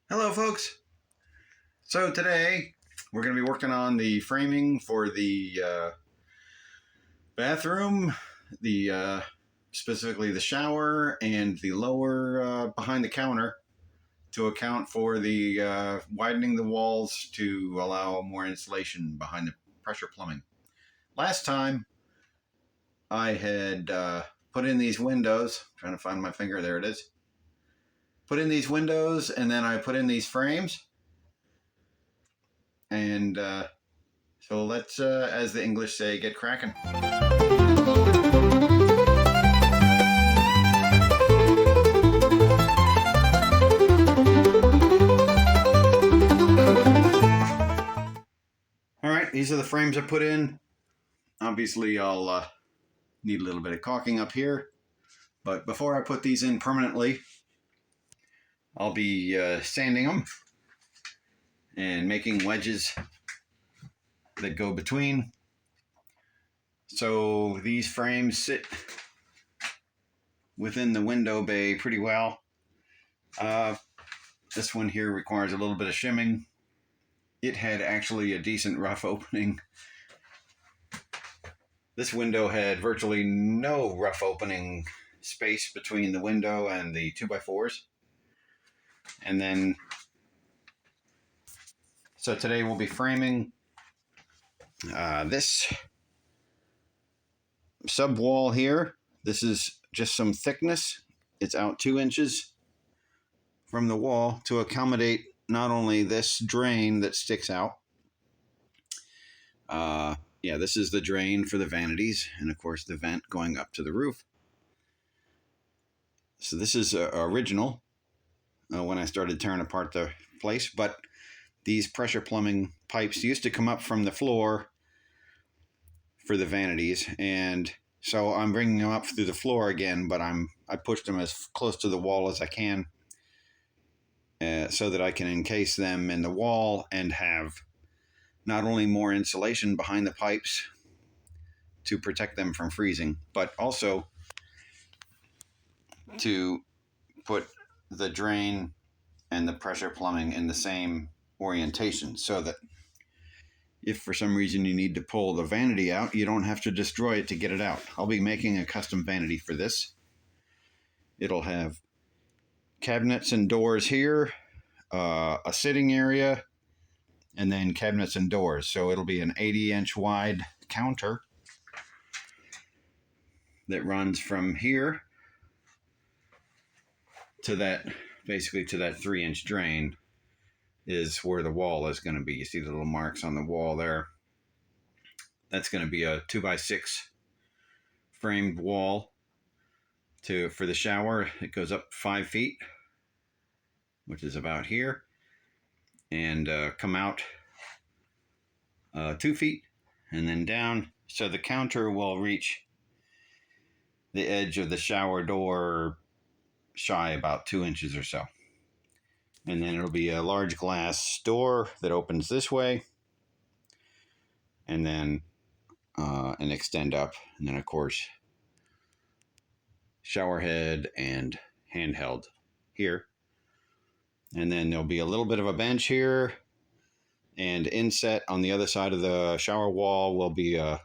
Hello folks. So today we're going to be working on the framing for the bathroom, the specifically the shower and the lower behind the counter to account for the widening the walls to allow more insulation behind the pressure plumbing. Last time I had put in these windows, trying to find my finger, there it is. Put in these windows and then I put in these frames. And so let's, as the English say, get cracking. All right, these are the frames I put in. Obviously, I'll need a little bit of caulking up here. But before I put these in permanently, I'll be sanding them and making wedges that go between. So these frames sit within the window bay pretty well. This one here requires a little bit of shimming. It had actually a decent rough opening. This window had virtually no rough opening space between the window and the 2x4s. And then, so today we'll be framing this sub wall here. This is just some thickness. It's out 2 inches from the wall to accommodate not only this drain that sticks out. Yeah, this is the drain for the vanities, and of course the vent going up to the roof. So this is original when I started tearing apart the place, but these pressure plumbing pipes used to come up from the floor for the vanities, and so I'm bringing them up through the floor again, but I pushed them as close to the wall as I can so that I can encase them in the wall and have not only more insulation behind the pipes to protect them from freezing, but also to put the drain and the pressure plumbing in the same orientation so that if for some reason you need to pull the vanity out, you don't have to destroy it to get it out. I'll be making a custom vanity for this. It'll have cabinets and doors here, a sitting area, and then cabinets and doors. So it'll be an 80-inch wide counter that runs from here to that, basically to that 3-inch drain is where the wall is going to be. You see the little marks on the wall there. That's going to be a 2x6 framed wall for the shower. It goes up 5 feet, which is about here, and come out 2 feet and then down. So the counter will reach the edge of the shower door shy about 2 inches or so. And then it'll be a large glass door that opens this way and then and extend up. And then of course shower head and handheld here. And then there'll be a little bit of a bench here, and inset on the other side of the shower wall will be a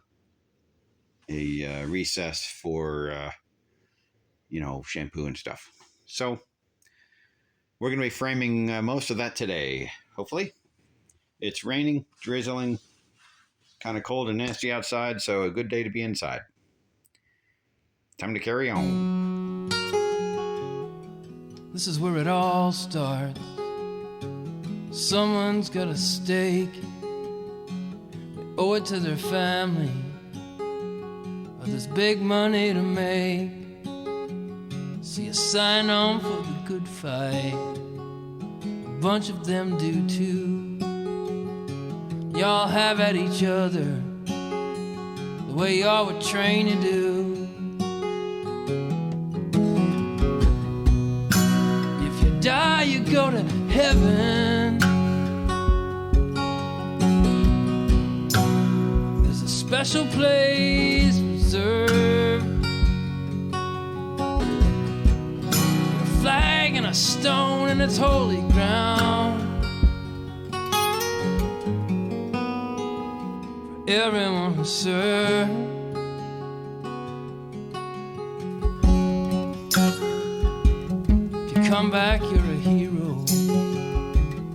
recess for shampoo and stuff. So we're going to be framing most of that today, hopefully. It's raining, drizzling, kind of cold and nasty outside, so a good day to be inside. Time to carry on. This is where it all starts. Someone's got a stake. They owe it to their family, or there's big money to make. So you sign on for the good fight. A bunch of them do too. Y'all have at each other the way y'all were trained to do. If you die, you go to heaven. There's a special place reserved, a flag and a a stone in its holy ground. For everyone who served. If you come back, you're a hero.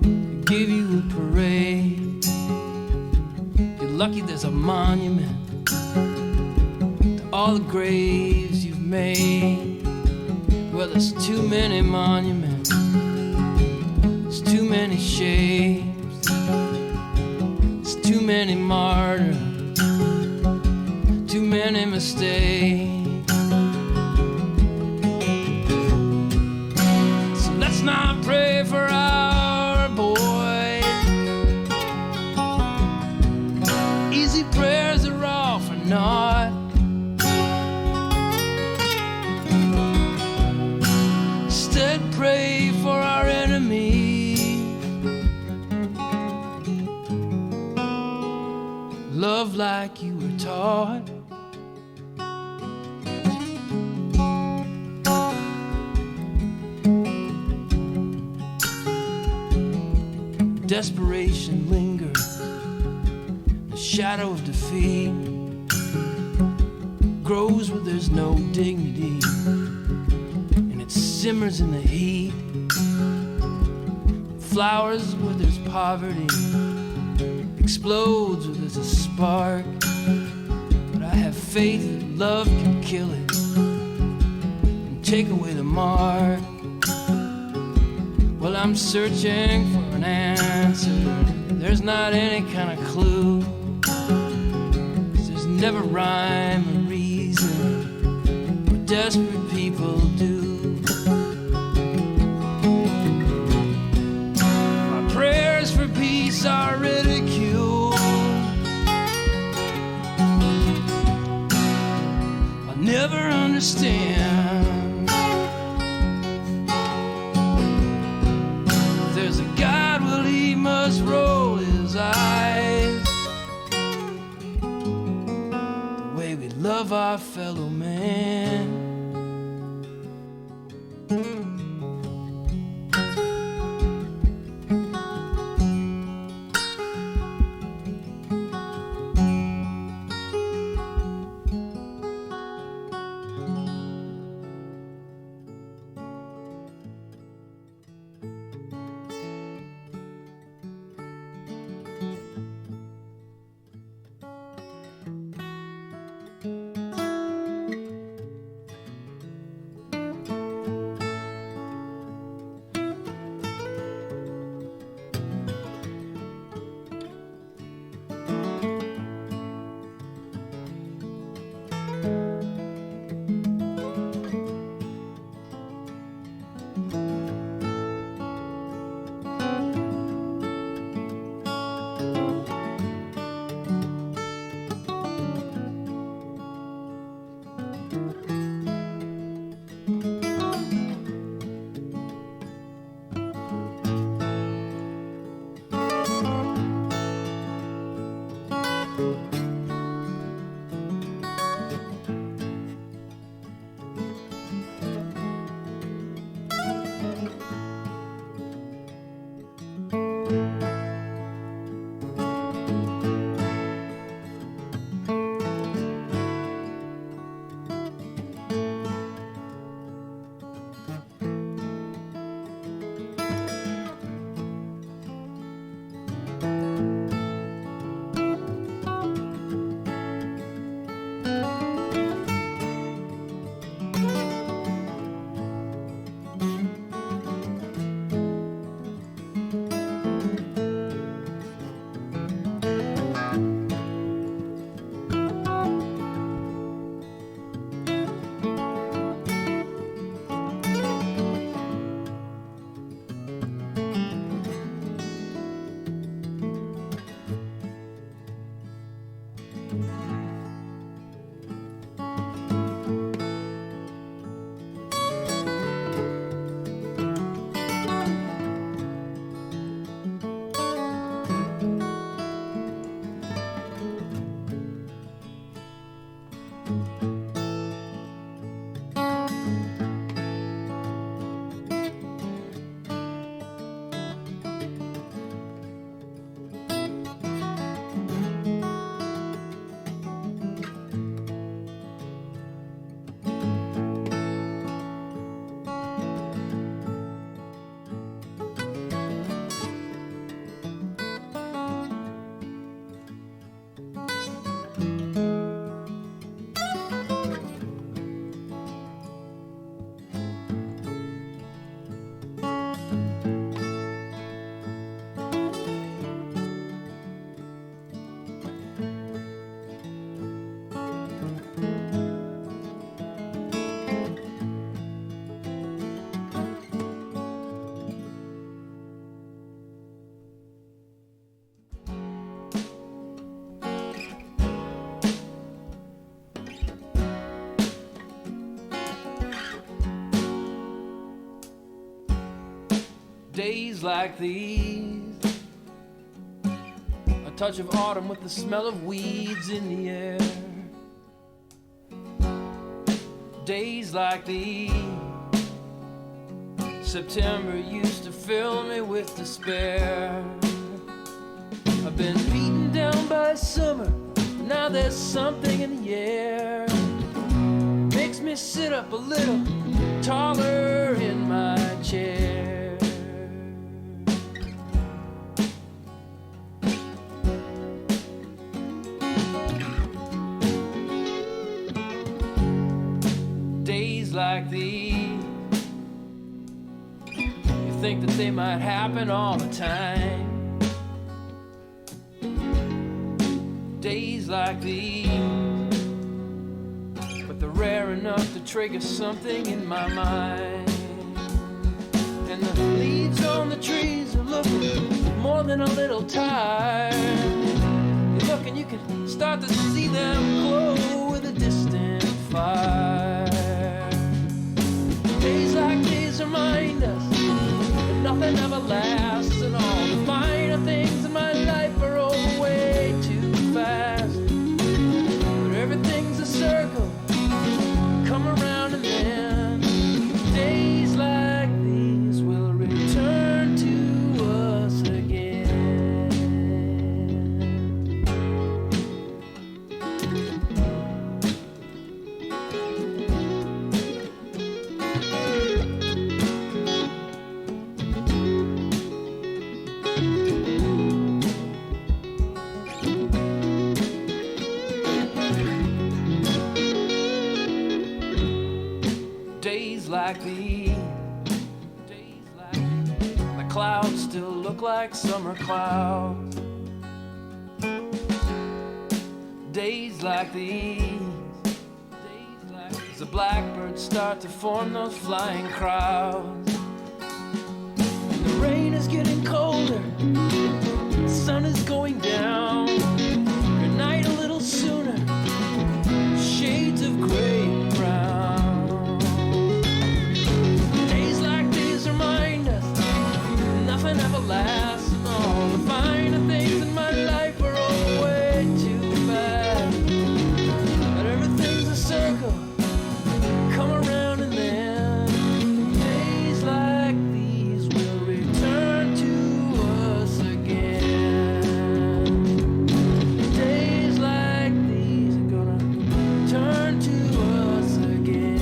They give you a parade. You're lucky there's a monument to all the graves you've made. Well, there's too many monuments, there's too many shapes, there's too many martyrs, too many mistakes. So let's not pray for our boys. Easy prayers are all for naught. Pray for our enemies. Love like you were taught. Desperation lingers, the shadow of defeat grows where there's no dignity. Simmers in the heat, flowers where there's poverty, explodes where there's a spark. But I have faith that love can kill it and take away the mark. Well, I'm searching for an answer. There's not any kind of clue, 'cause there's never rhyme or reason what desperate people do. Are ridiculed. I'll never understand. If there's a God, well, he must roll his eyes. The way we love our fellow man. Days like these, a touch of autumn with the smell of weeds in the air. Days like these, September used to fill me with despair. I've been beaten down by summer, now there's something in the air. Makes me sit up a little taller in my chair. Days like these, you think that they might happen all the time. Days like these, but they're rare enough to trigger something in my mind. And the leaves on the trees are looking more than a little tired. You look and you can start to see them glow with a distant fire. Days like these remind us that nothing ever lasts, and all the finer things in my life are over way too fast. But everything's a circle, come around and then days like these will return to us again. Days like these, the clouds still look like summer clouds. Days like these, as the blackbirds start to form those flying crowds. And the rain is getting colder, the sun is going down. Good night a little sooner, shades of gray and brown. Nothing ever lasts, and all the finer things in my life are all way too fast. But everything's a circle, come around and then days like these will return to us again. Days like these are gonna turn to us again.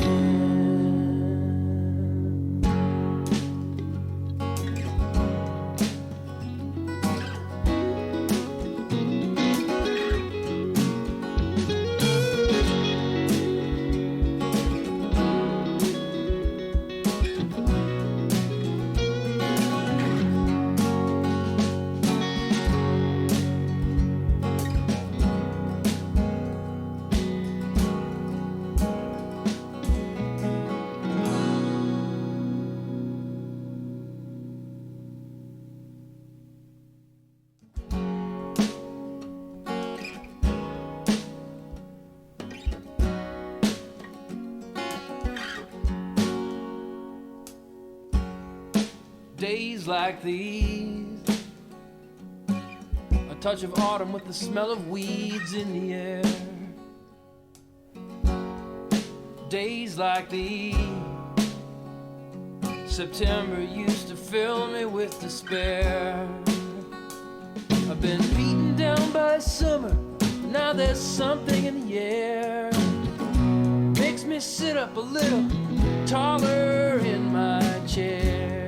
Days like these, a touch of autumn with the smell of weeds in the air. Days like these, September used to fill me with despair. I've been beaten down by summer, now there's something in the air. Makes me sit up a little taller in my chair.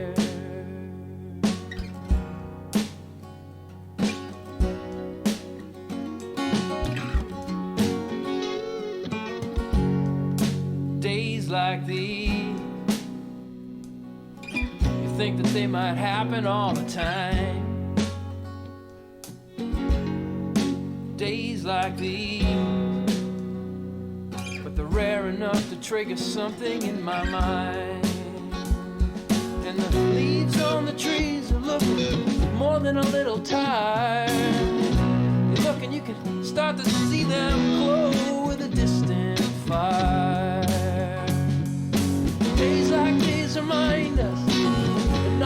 Days like these, you think that they might happen all the time. Days like these, but they're rare enough to trigger something in my mind. And the leaves on the trees are looking more than a little tired. You look and you can start to see them glow with a distant fire. Days like these remind us that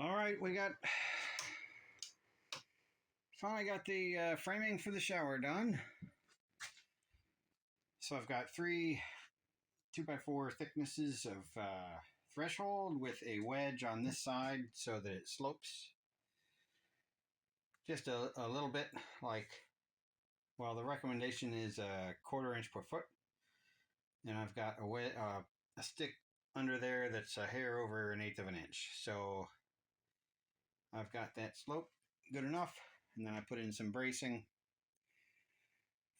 All right, finally got the framing for the shower done. So I've got 3 2x4 thicknesses of threshold with a wedge on this side so that it slopes just a little bit, like, well, the recommendation is a 1/4 inch per foot. And I've got a stick under there that's a hair over 1/8 of an inch. So I've got that slope good enough. And then I put in some bracing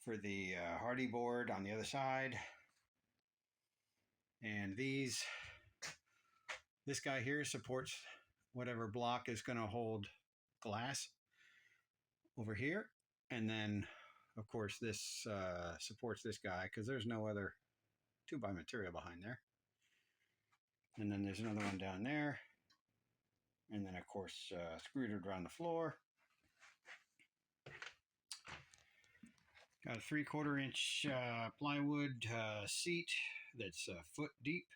for the hardy board on the other side. And this guy here supports whatever block is going to hold glass over here. And then, of course, this supports this guy because there's no other 2x material behind there. And then there's another one down there. And then, of course, screwed around the floor. Got a 3/4 inch plywood seat that's a foot deep,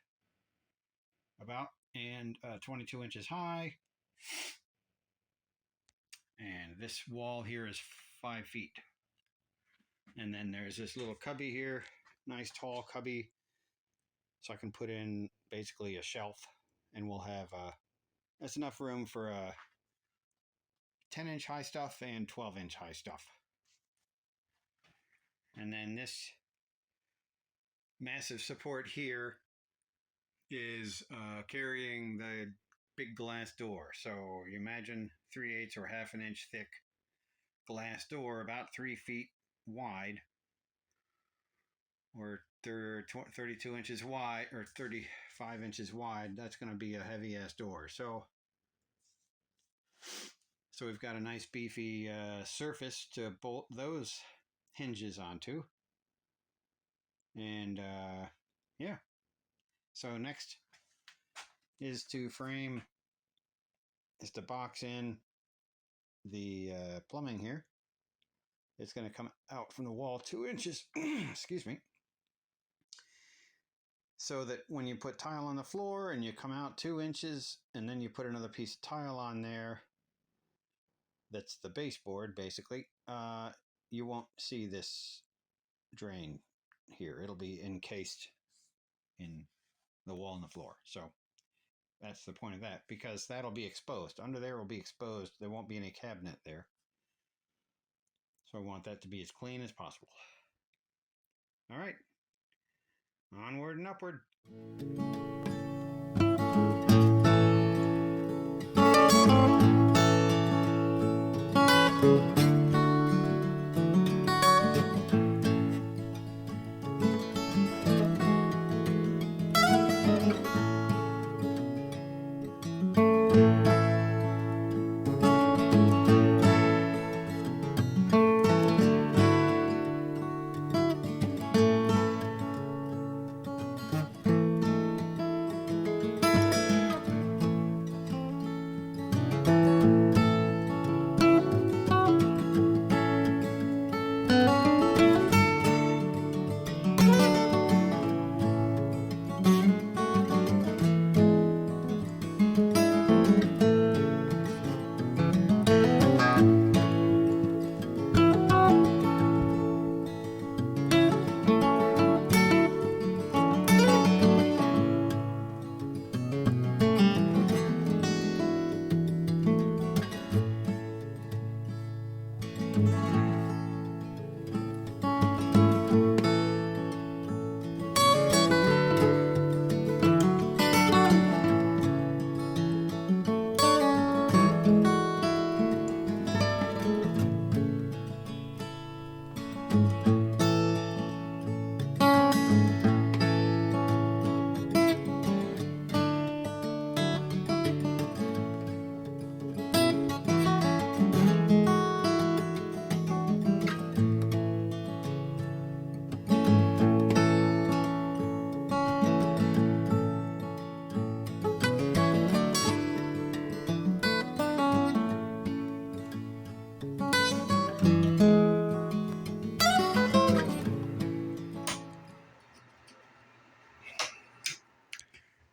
about, and 22 inches high. And this wall here is 5 feet. And then there's this little cubby here, nice tall cubby, so I can put in basically a shelf, and we'll have that's enough room for 10-inch high stuff and 12-inch high stuff. And then this massive support here is carrying the big glass door. So you imagine 3/8 or 1/2 inch thick glass door, about 3 feet wide, or 32 inches wide, or 35 inches wide. That's going to be a heavy ass door. So we've got a nice beefy surface to bolt those hinges onto. And yeah. So next is to box in the plumbing here. It's going to come out from the wall 2 inches, excuse me, so that when you put tile on the floor and you come out 2 inches and then you put another piece of tile on there, that's the baseboard basically, you won't see this drain here. It'll be encased in the wall and the floor. So that's the point of that, because that'll be exposed. Under there will be exposed. There won't be any cabinet there. So I want that to be as clean as possible. All right. Onward and upward.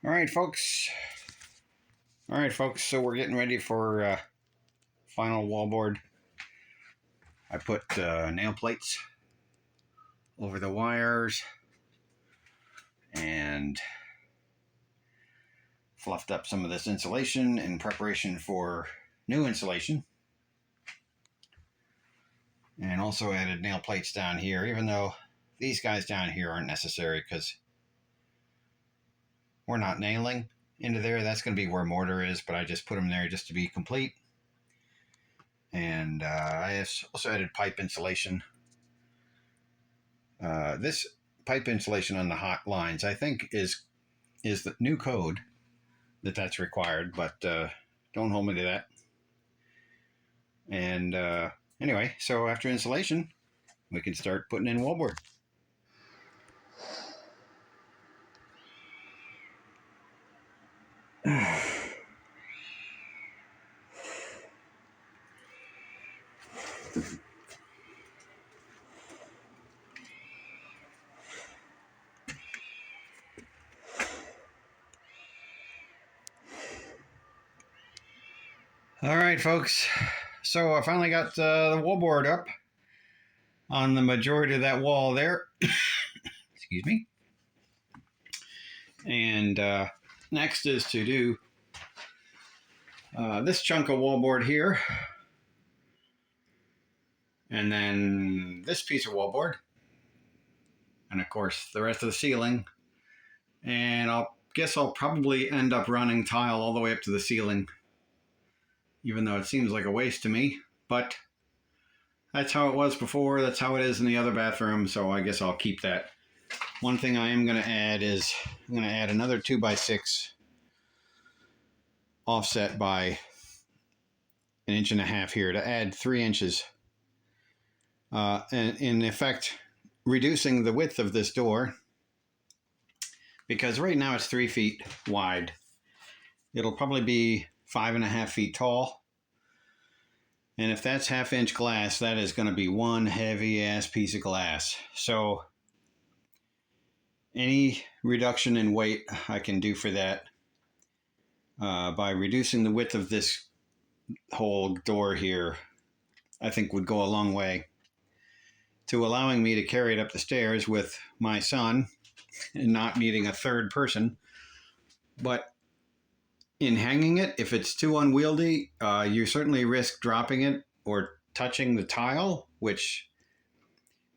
All right, folks. All right, folks, so we're getting ready for final wallboard. I put nail plates over the wires and fluffed up some of this insulation in preparation for new insulation. And also added nail plates down here, even though these guys down here aren't necessary because we're not nailing into there. That's going to be where mortar is, but I just put them there just to be complete. And I also added pipe insulation. This pipe insulation on the hot lines, I think, is the new code that's required, but don't hold me to that. And anyway, so after insulation, we can start putting in wallboard. All right, folks. So I finally got the wallboard up on the majority of that wall there. Excuse me. And next is to do this chunk of wallboard here. And then this piece of wallboard. And of course, the rest of the ceiling. And I guess I'll probably end up running tile all the way up to the ceiling, even though it seems like a waste to me. But that's how it was before. That's how it is in the other bathroom. So I guess I'll keep that. One thing I am going to add is I'm going to add another 2x6 offset by 1.5 inches here to add 3 inches. And in effect, reducing the width of this door, because right now it's 3 feet wide. It'll probably be 5.5 feet tall. And if that's 1/2 inch glass, that is going to be one heavy ass piece of glass. So any reduction in weight I can do for that by reducing the width of this whole door here, I think would go a long way to allowing me to carry it up the stairs with my son and not needing a third person. But in hanging it, if it's too unwieldy, you certainly risk dropping it or touching the tile, which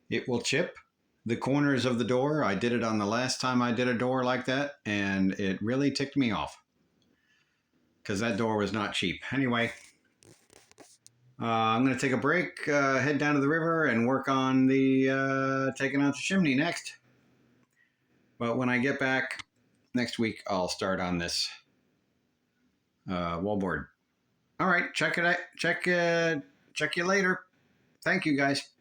it will chip the corners of the door. I did it on the last time I did a door like that, and it really ticked me off because that door was not cheap. Anyway, I'm going to take a break, head down to the river, and work on the taking out the chimney next. But when I get back next week, I'll start on this wallboard. All right, check it out. Check you later. Thank you, guys.